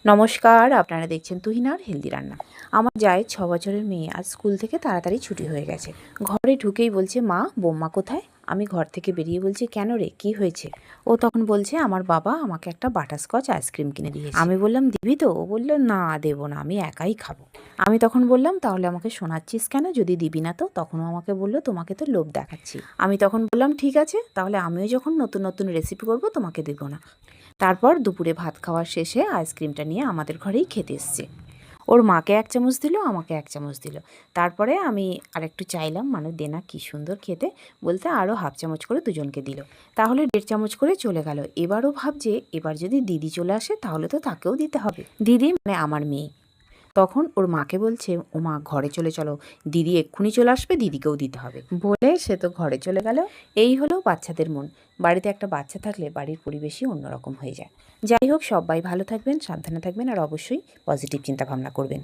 নমস্কার, আপনারা দেখছেন তুহিনার হেলদি রান্না। আমার জায়ের 6 বছরের মেয়ে আজ স্কুল থেকে তাড়াতাড়ি ছুটি হয়ে গেছে। ঘরে ঢুকেই বলছে, মা বৌমা কোথায়? আমি ঘর থেকে বেরিয়ে বলছি, কেন রে, কি হয়েছে? ও তখন বলছে, আমার বাবা আমাকে একটা বাটারস্কচ আইসক্রিম কিনে দিয়েছে। আমি বললাম, দিবি তো? ও বললো, না দেবো না, আমি একাই খাবো। আমি তখন বললাম, তাহলে আমাকে শোনাচ্ছিস কেন, যদি দিবি না তো? তখনও আমাকে বললো, তোমাকে তো লোভ দেখাচ্ছি। আমি তখন বললাম, ঠিক আছে, তাহলে আমিও যখন নতুন নতুন রেসিপি করবো তোমাকে দেবো না। তারপর দুপুরে ভাত খাওয়ার শেষে আইসক্রিমটা নিয়ে আমাদের ঘরেই খেতে এসছে। ওর মাকে 1 চামচ দিল, আমাকে 1 চামচ দিল। তারপরে আমি আরেকটু চাইলাম, মানে দেনা কি সুন্দর খেতে, বলতে আরও হাফ চামচ করে দুজনকে দিল। তাহলে 1.5 চামচ করে চলে গেল। এবারও ভাবছে, এবার যদি দিদি চলে আসে তাহলে তো তাকেও দিতে হবে। দিদি মানে আমার মেয়ে। তখন ওর মাকে বলছে, ও মা ঘরে চলো, দিদি এক্ষুনি চলে আসবে, দিদিকেও দিতে হবে। বলে সে তো ঘরে চলে গেল। এই হলো বাচ্চাদের মন। বাড়িতে একটা বাচ্চা থাকলে বাড়ির পরিবেশই অন্যরকম হয়ে যায়। যাই হোক, সবাই ভালো থাকবেন, সাবধানে থাকবেন, আর অবশ্যই পজিটিভ চিন্তাভাবনা করবেন।